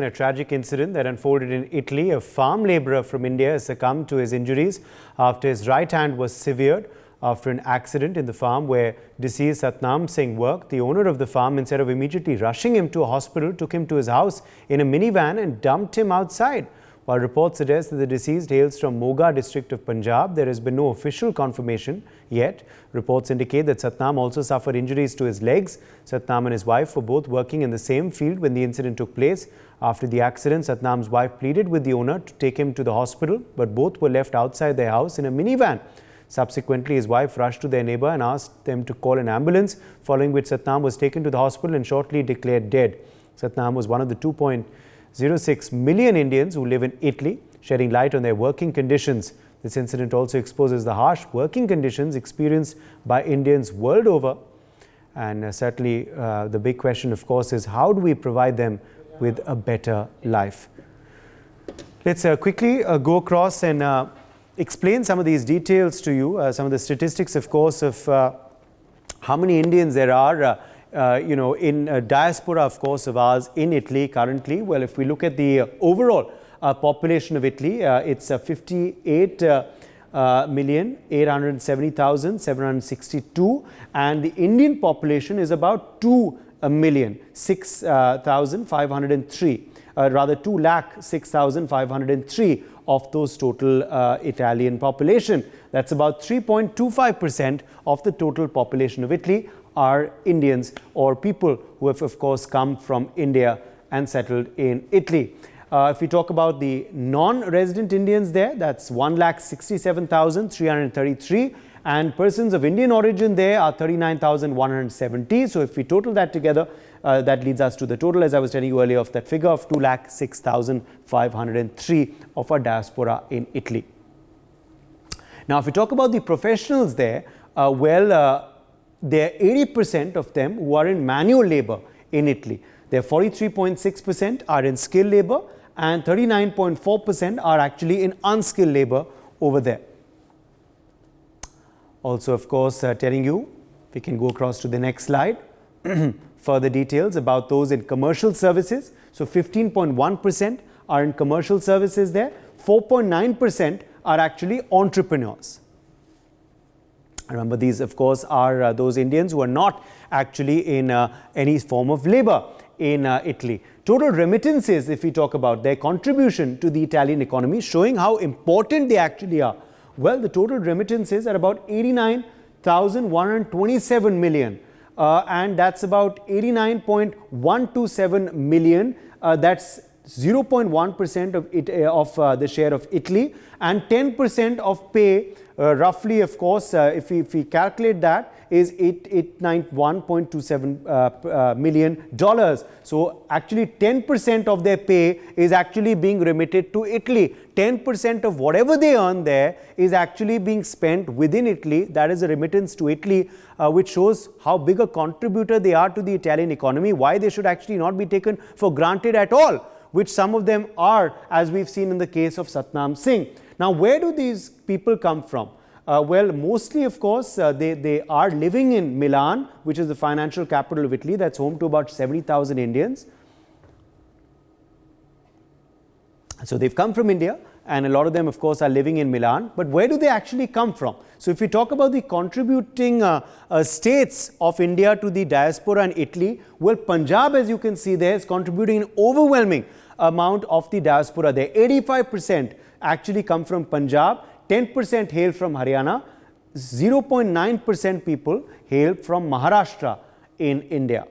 in a tragic incident that unfolded in Italy. A farm labourer from India has succumbed to his injuries after his right hand was severed after an accident in the farm where deceased Satnam Singh worked. The owner of the farm, instead of immediately rushing him to a hospital, took him to his house in a minivan and dumped him outside. While reports suggest that the deceased hails from Moga district of Punjab, there has been no official confirmation yet. Reports indicate that Satnam also suffered injuries to his legs. Satnam and his wife were both working in the same field when the incident took place. After the accident, Satnam's wife pleaded with the owner to take him to the hospital, but both were left outside their house in a minivan. Subsequently, his wife rushed to their neighbour and asked them to call an ambulance, following which Satnam was taken to the hospital and shortly declared dead. Satnam was one of the 2.06 million Indians who live in Italy, shedding light on their working conditions. This incident also exposes the harsh working conditions experienced by Indians world over. And certainly the big question, of course, is how do we provide them with a better life? Let's quickly go across and explain some of these details to you, some of the statistics, of course, of how many Indians there are in diaspora, of course, of ours in Italy currently. Well, if we look at the overall population of Italy, it's 58,870,762, and the Indian population is about 2,006,503. Rather 2,06,503 of those total Italian population. That's about 3.25% of the total population of Italy are Indians or people who have, of course, come from India and settled in Italy. If we talk about the non-resident Indians there, that's 1,67,333, and persons of Indian origin there are 39,170. So if we total that together, that leads us to the total, as I was telling you earlier, of that figure of 2,06,503 of our diaspora in Italy. Now, if we talk about the professionals there, there are 80% of them who are in manual labour in Italy. There 43.6% are in skilled labour and 39.4% are actually in unskilled labour over there. Also, of course, telling you, we can go across to the next slide. Further details about those in commercial services. So 15.1% are in commercial services there. 4.9% are actually entrepreneurs. Remember, these, of course, are those Indians who are not actually in any form of labour in Italy. Total remittances, if we talk about their contribution to the Italian economy, showing how important they actually are. Well, the total remittances are about 89,127 million. And that's about 89.127 million. That's 0.1% of the share of Italy, and 10% of pay, roughly, of course, if we calculate that, is $891.27 million. So actually 10% of their pay is actually being remitted to Italy. 10% of whatever they earn there is actually being spent within Italy. That is a remittance to Italy, which shows how big a contributor they are to the Italian economy, why they should actually not be taken for granted at all, which some of them are, as we've seen in the case of Satnam Singh. Now, where do these people come from? Well, mostly, of course, they are living in Milan, which is the financial capital of Italy. That's home to about 70,000 Indians. So they've come from India, and a lot of them, of course, are living in Milan. But where do they actually come from? So if we talk about the contributing states of India to the diaspora in Italy, well, Punjab, as you can see there, is contributing an overwhelming amount of the diaspora there. 85% actually come from Punjab, 10% hail from Haryana, 0.9% people hail from Maharashtra in India.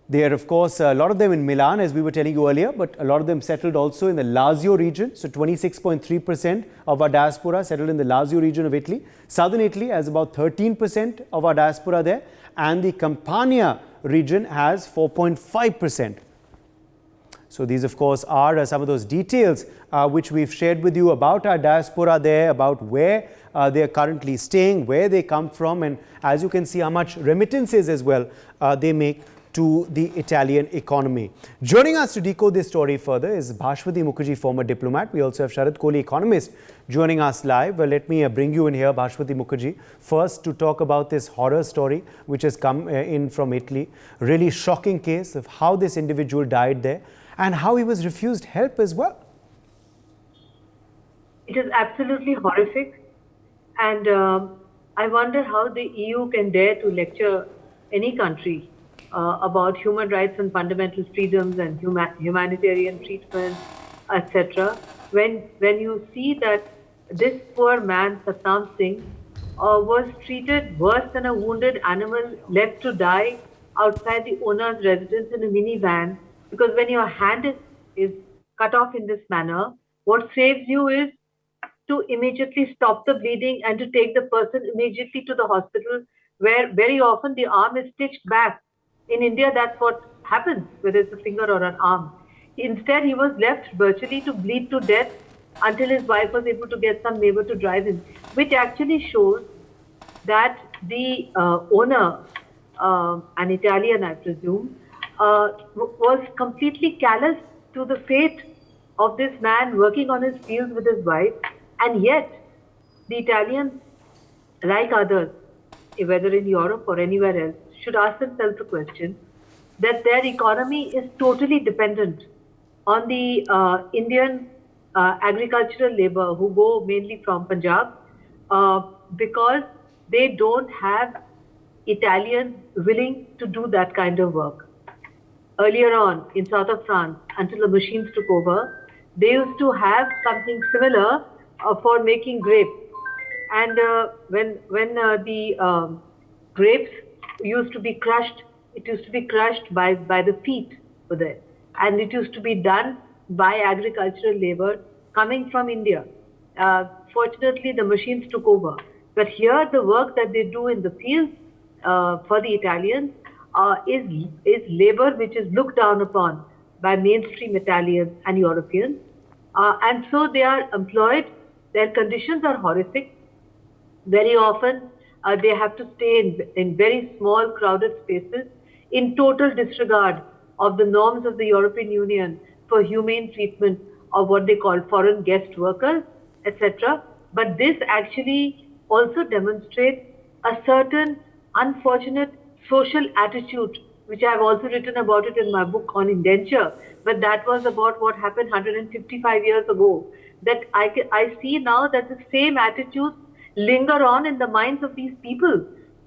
They are, of course, a lot of them in Milan, as we were telling you earlier, but a lot of them settled also in the Lazio region. So 26.3% of our diaspora settled in the Lazio region of Italy. Southern Italy has about 13% of our diaspora there, and the Campania region has 4.5%. So these, of course, are some of those details which we've shared with you about our diaspora there, about where they are currently staying, where they come from, and as you can see, how much remittances as well they make to the Italian economy. Joining us to decode this story further is Bhashwati Mukherjee, former diplomat. We also have Sharad Kohli, economist, joining us live. Well, let me bring you in here, Bhashwati Mukherjee, first to talk about this horror story which has come in from Italy. Really shocking case of how this individual died there and how he was refused help as well. It is absolutely horrific, and I wonder how the EU can dare to lecture any country about human rights and fundamental freedoms and humanitarian treatment, etc. When you see that this poor man, Satnam Singh, was treated worse than a wounded animal left to die outside the owner's residence in a minivan, because when your hand is cut off in this manner, what saves you is to immediately stop the bleeding and to take the person immediately to the hospital, where very often the arm is stitched back. In India, that's what happens, whether it's a finger or an arm. Instead, he was left virtually to bleed to death until his wife was able to get some neighbor to drive him, which actually shows that the owner, an Italian, I presume, was completely callous to the fate of this man working on his fields with his wife. And yet, the Italians, like others, whether in Europe or anywhere else, should ask themselves the question that their economy is totally dependent on the Indian agricultural labor who go mainly from Punjab, because they don't have Italians willing to do that kind of work. Earlier on, in south of France, until the machines took over, they used to have something similar for making grapes. And when the grapes used to be crushed, it used to be crushed by the feet over there. And it used to be done by agricultural labor coming from India. Fortunately, the machines took over. But here, the work that they do in the fields for the Italians is labor which is looked down upon by mainstream Italians and Europeans. And so they are employed. Their conditions are horrific. Very often, they have to stay in very small, crowded spaces in total disregard of the norms of the European Union for humane treatment of what they call foreign guest workers, etc. But this actually also demonstrates a certain unfortunate social attitude, which I have also written about it in my book on indenture, but that was about what happened 155 years ago. That I see now that the same attitudes linger on in the minds of these people.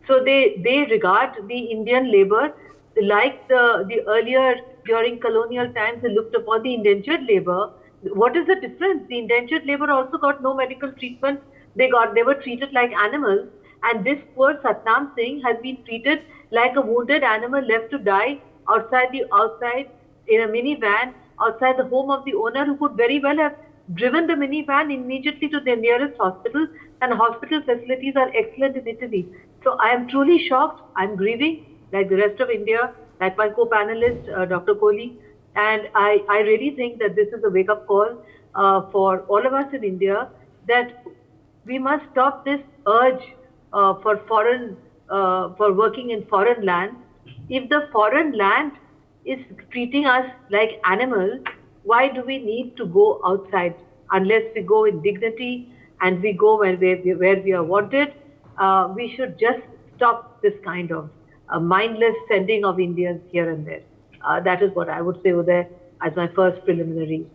So they regard the Indian labor like the earlier, during colonial times, they looked upon the indentured labor. What is the difference? The indentured labor also got no medical treatment. They were treated like animals. And this poor Satnam Singh has been treated like a wounded animal left to die outside in a minivan outside the home of the owner, who could very well have driven the minivan immediately to the nearest hospital, and hospital facilities are excellent in Italy. So I am truly shocked. I'm grieving like the rest of India, like my co-panelist, Dr. Kohli. And I really think that this is a wake-up call for all of us in India, that we must stop this urge for working in foreign land. If the foreign land is treating us like animals, why do we need to go outside? Unless we go in dignity and we go where we are wanted, we should just stop this kind of mindless sending of Indians here and there. That is what I would say, Uday, as my first preliminary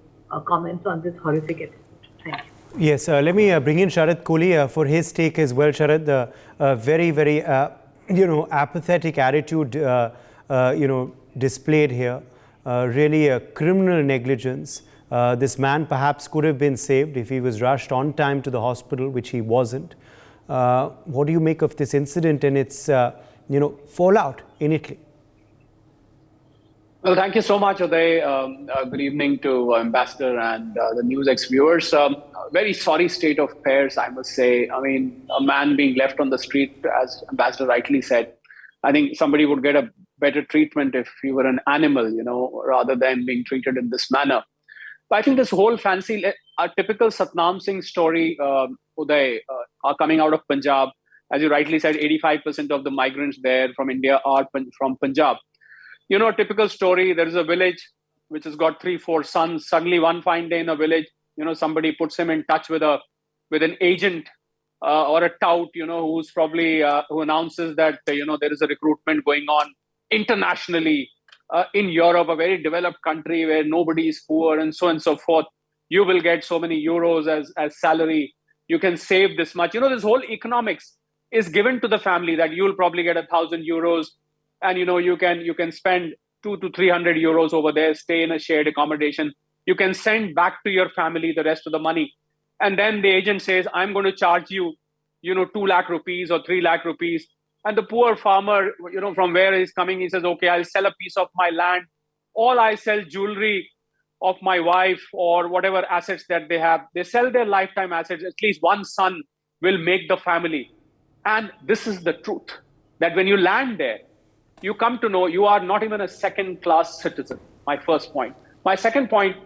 comments on this horrific episode. Thank you. Yes, let me bring in Sharad Kohli for his take as well. Sharad, very, very, apathetic attitude, displayed here. Really a criminal negligence. This man perhaps could have been saved if he was rushed on time to the hospital, which he wasn't. What do you make of this incident and its, fallout in Italy? Well, thank you so much, Uday. Good evening to Ambassador and the NewsX viewers. Very sorry state of affairs, I must say. I mean, a man being left on the street, as Ambassador rightly said. I think somebody would get a better treatment if he were an animal, rather than being treated in this manner. But I think this whole a typical Satnam Singh story, Uday, are coming out of Punjab. As you rightly said, 85% of the migrants there from India are from Punjab. typical story. There is a village which has got 3, 4 sons. Suddenly, one fine day in a village, somebody puts him in touch with an agent or a tout, who's probably who announces that there is a recruitment going on internationally in Europe, a very developed country where nobody is poor, and so on and so forth. You will get so many euros as salary. You can save this much. This whole economics is given to the family that you will probably get 1,000 euros, and you can spend 200 to 300 euros over there, stay in a shared accommodation. You can send back to your family the rest of the money. And then the agent says, I'm going to charge you, 2 lakh rupees or 3 lakh rupees. And the poor farmer, from where he's coming, he says, okay, I'll sell a piece of my land, or I sell jewelry of my wife or whatever assets that they have. They sell their lifetime assets. At least one son will make the family. And this is the truth, that when you land there, you come to know you are not even a second-class citizen. My first point. My second point,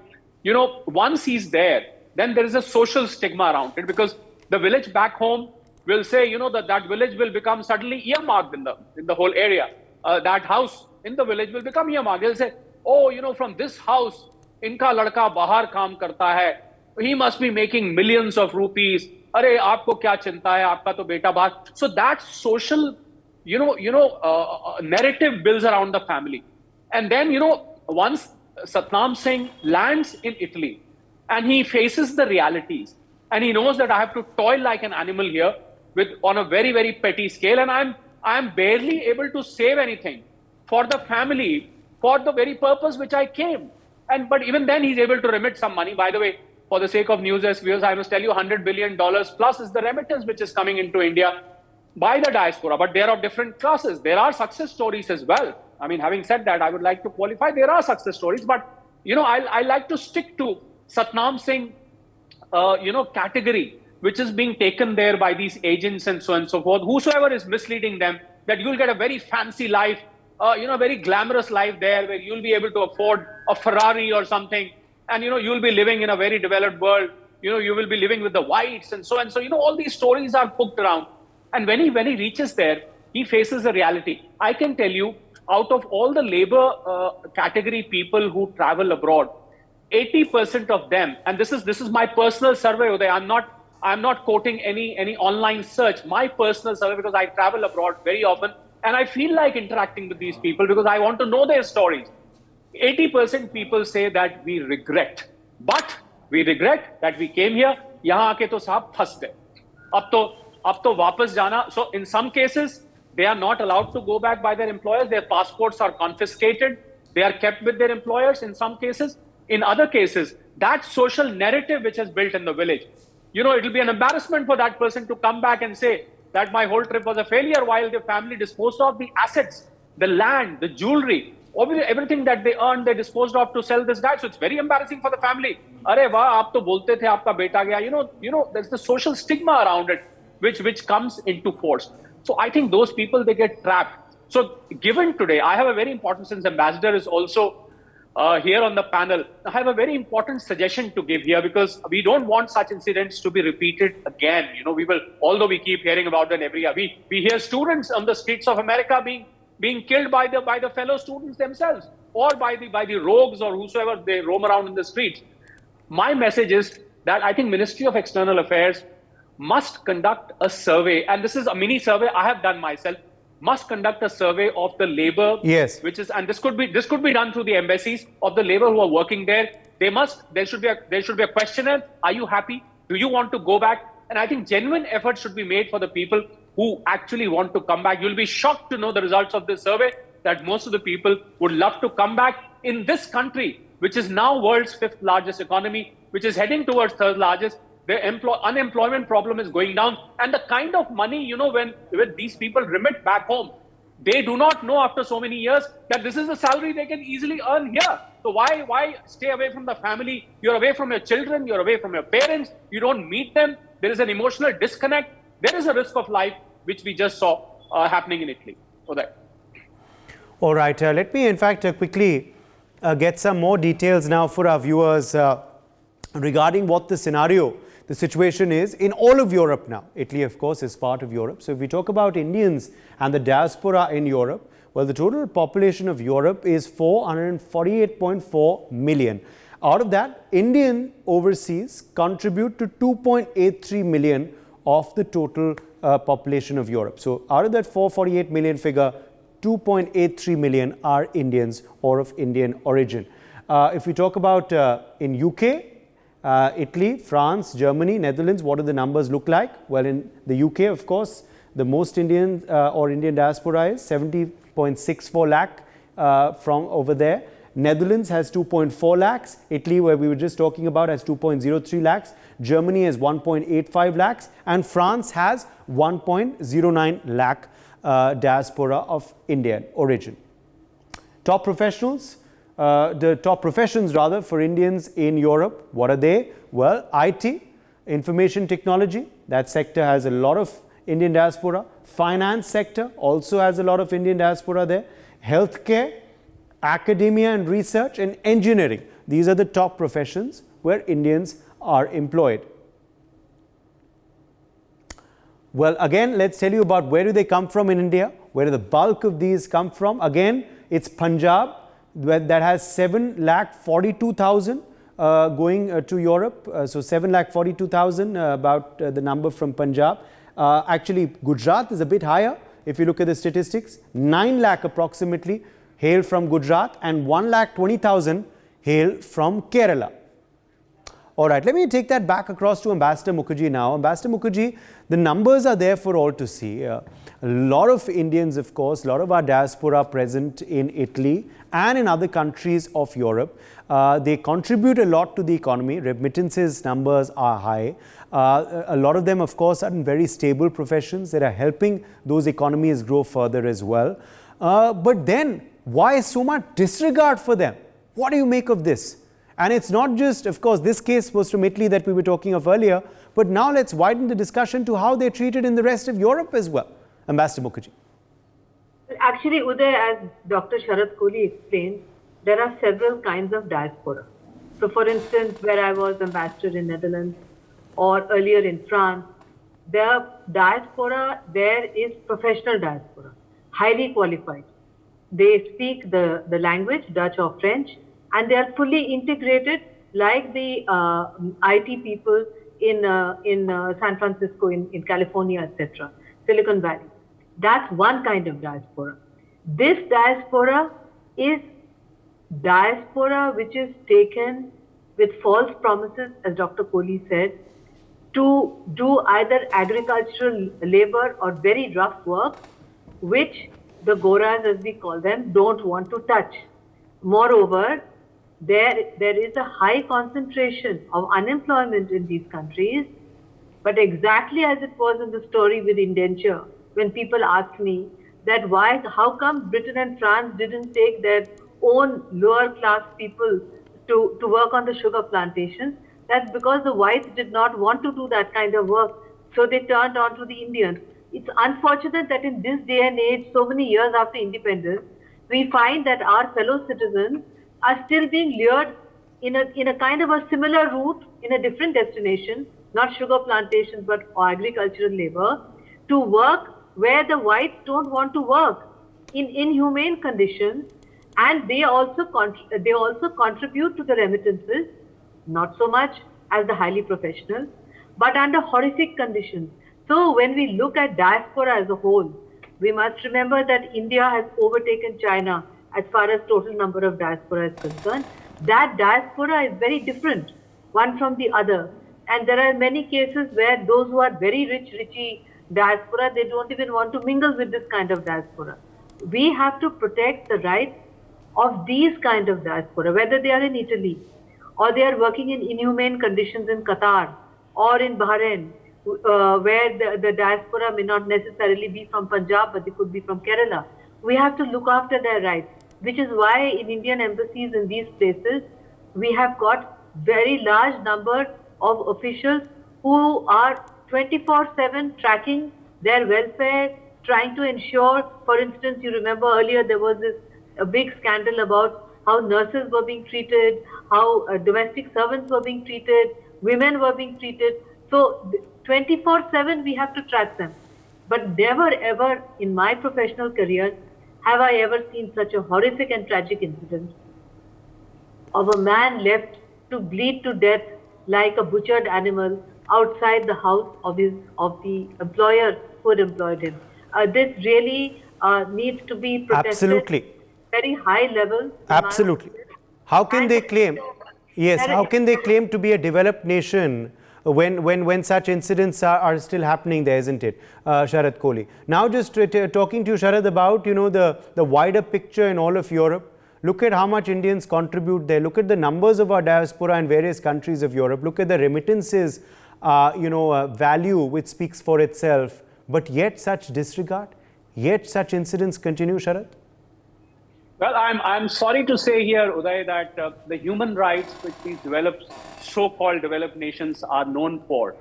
once he's there, then there is a social stigma around it, because the village back home will say, that village will become suddenly earmarked in the whole area. That house in the village will become earmarked. They'll say, oh, from this house, inka ladka bahar kaam karta hai. He must be making millions of rupees. Are, aapko kya chinta hai? Aapka to beta bahar. So that social, narrative builds around the family. And then, once Satnam Singh lands in Italy and he faces the realities, and he knows that I have to toil like an animal here on a very, very petty scale, and I'm barely able to save anything for the family for the very purpose which I came. But even then he's able to remit some money. By the way, for the sake of news as viewers, I must tell you $100 billion plus is the remittance which is coming into India by the diaspora. But they are of different classes. There are success stories as well. I mean, having said that, I would like to qualify, there are success stories, but I like to stick to Satnam Singh category, which is being taken there by these agents and so on and so forth. Whosoever is misleading them, that you'll get a very fancy life, a very glamorous life there, where you'll be able to afford a Ferrari or something, and you'll be living in a very developed world. You will be living with the whites and so on. So all these stories are cooked around. And when he reaches there, he faces the reality. I can tell you, out of all the labor category people who travel abroad, 80% of them, and this is my personal survey, Uday. I'm not quoting any online search. My personal survey, because I travel abroad very often, and I feel like interacting with these people because I want to know their stories. 80% people say that we regret that we came here. यहाँ आके तो साहब फंस गए. अब तो वापस जाना. So in some cases, they are not allowed to go back by their employers. Their passports are confiscated. They are kept with their employers in some cases. In other cases, that social narrative which is built in the village, it will be an embarrassment for that person to come back and say that my whole trip was a failure, while the family disposed of the assets, the land, the jewelry, everything that they earned, they disposed of to sell this guy. So it's very embarrassing for the family. Arey wah, aap to bolte the, aapka beta gaya. There's the social stigma around it, which comes into force. So I think those people, they get trapped. So given today, I have a very important, since Ambassador is also here on the panel, I have a very important suggestion to give here, because we don't want such incidents to be repeated again. We will, although we keep hearing about them every year, we hear students on the streets of America being killed by the fellow students themselves, or by the rogues or whosoever they roam around in the streets. My message is that I think Ministry of External Affairs must conduct a survey, and this is a mini survey I have done myself, must conduct a survey of the labor, yes, which is, and this could be done through the embassies, of the labor who are working there. There should be a questionnaire. Are you happy? Do you want to go back? And I think genuine efforts should be made for the people who actually want to come back. You'll be shocked to know the results of this survey, that most of the people would love to come back in this country, which is now world's 5th largest economy, which is heading towards 3rd largest. The unemployment problem is going down, and the kind of money, when these people remit back home, they do not know after so many years that this is a salary they can easily earn here. So why stay away from the family? You're away from your children, you're away from your parents, you don't meet them. There is an emotional disconnect. There is a risk of life, which we just saw happening in Italy. So that. All right, let me in fact quickly get some more details now for our viewers regarding what the scenario, the situation is in all of Europe now. Italy, of course, is part of Europe. So if we talk about Indians and the diaspora in Europe, Well, the total population of Europe is 448.4 million. Out of that, Indian overseas contribute to 2.83 million of the total population of Europe. So out of that 448 million figure, 2.83 million are Indians or of Indian origin. If we talk about in UK, Italy, France, Germany, Netherlands, what do the numbers look like? Well, in the UK, of course, the most Indian or Indian diaspora is 70.64 lakh from over there. Netherlands has 2.4 lakhs. Italy, where we were just talking about, has 2.03 lakhs. Germany has 1.85 lakhs. And France has 1.09 lakh diaspora of Indian origin. Top professionals, the top professions rather for Indians in Europe, what are they? Well, IT, information technology, that sector has a lot of Indian diaspora. Finance sector also has a lot of Indian diaspora there. Healthcare, academia and research, and engineering. These are the top professions where Indians are employed. Well, again, let's tell you about where do they come from in India, where do the bulk of these come from. Again, it's Punjab, that has 7,42,000 going to Europe. So 7,42,000, about the number from Punjab. Actually, Gujarat is a bit higher. If you look at the statistics, 9 lakh approximately hail from Gujarat and 1,20,000 hail from Kerala. All right, let me take that back across to Ambassador Mukherjee now. Ambassador Mukherjee, the numbers are there for all to see. A lot of Indians, of course, a lot of our diaspora present in Italy and in other countries of Europe. They contribute a lot to the economy. Remittances numbers are high. A lot of them, of course, are in very stable professions that are helping those economies grow further as well. But then, why so much disregard for them? What do you make of this? And it's not just, of course, this case was from Italy that we were talking of earlier, but now let's widen the discussion to how they're treated in the rest of Europe as well. Ambassador Mukherjee. Actually, Uday, as Dr. Sharad Kohli explained, there are several kinds of diaspora. So, for instance, where I was ambassador in Netherlands or earlier in France, the diaspora there is professional diaspora, highly qualified. They speak the language, Dutch or French, and they are fully integrated like the IT people in San Francisco, in California, etc., Silicon Valley. That's one kind of diaspora. This diaspora is diaspora which is taken with false promises, as Dr. Kohli said, to do either agricultural labor or very rough work, which the Goras, as we call them, don't want to touch. Moreover, there is a high concentration of unemployment in these countries, but exactly as it was in the story with indenture, when people ask me that how come Britain and France didn't take their own lower class people to work on the sugar plantations, that's because the whites did not want to do that kind of work, so they turned on to the Indians. It's unfortunate that in this day and age, so many years after independence, we find that our fellow citizens are still being lured in a kind of a similar route in a different destination, not sugar plantations but agricultural labor, to work where the whites don't want to work in inhumane conditions, and they also contribute to the remittances, not so much as the highly professional, but under horrific conditions. So when we look at diaspora as a whole, we must remember that India has overtaken China as far as total number of diaspora is concerned. That diaspora is very different, one from the other. And there are many cases where those who are very richy diaspora, they don't even want to mingle with this kind of diaspora. We have to protect the rights of these kind of diaspora, whether they are in Italy or they are working in inhumane conditions in Qatar or in Bahrain, where the diaspora may not necessarily be from Punjab, but they could be from Kerala. We have to look after their rights, which is why in Indian embassies in these places, we have got very large number of officials who are 24/7 tracking their welfare, trying to ensure, for instance, you remember earlier there was a big scandal about how nurses were being treated, how domestic servants were being treated, women were being treated. So 24/7 we have to track them. But never ever in my professional career have I ever seen such a horrific and tragic incident of a man left to bleed to death like a butchered animal outside the house of the employer who had employed him. This really needs to be protested. Absolutely. Very high level. Absolutely. How can they claim? Yes, how can they claim to be a developed nation when such incidents are still happening there, isn't it, Sharad Kohli? Now just talking to you, Sharad, about, you know, the wider picture in all of Europe. Look at how much Indians contribute there. Look at the numbers of our diaspora in various countries of Europe. Look at the remittances, value which speaks for itself. But yet such disregard, yet such incidents continue, Sharad? Well, I'm sorry to say here, Uday, that the human rights which these so-called developed nations are known for,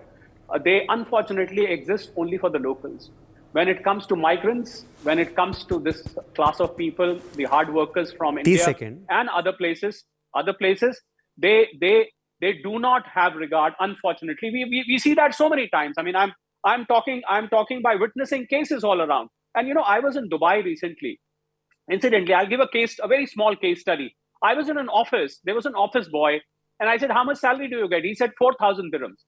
they unfortunately exist only for the locals. When it comes to migrants, when it comes to this class of people, the hard workers from India and other places, they do not have regard. Unfortunately, we see that so many times. I mean, I'm talking by witnessing cases all around. And you know, I was in Dubai recently. Incidentally, I'll give a very small case study. I was in an office. There was an office boy, and I said, "How much salary do you get?" He said, 4,000 dirhams.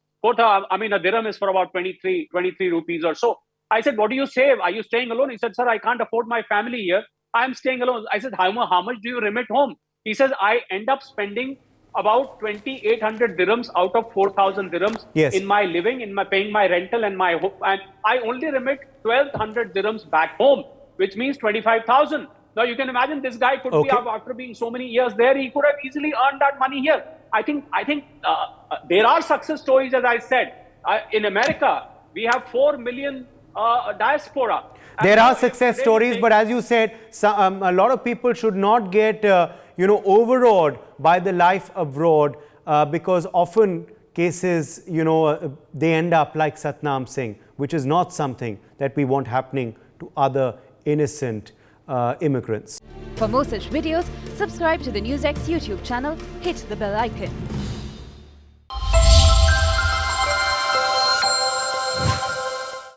I mean, a dirham is for about 23 rupees or so. I said, "What do you save? Are you staying alone?" He said, "Sir, I can't afford my family here. I'm staying alone." I said, how much do you remit home?" He says, "I end up spending about 2,800 dirhams out of 4,000 dirhams in my living, paying my rental and and I only remit 1,200 dirhams back home, which means 25,000. Now you can imagine this guy could be, after being so many years there, he could have easily earned that money here. I think there are success stories, as I said. In America, we have 4 million diaspora. There are success stories, but as you said, a lot of people should not get overawed by the life abroad, because often cases, they end up like Satnam Singh, which is not something that we want happening to other innocent immigrants. For more such videos, subscribe to the NewsX YouTube channel, hit the bell icon.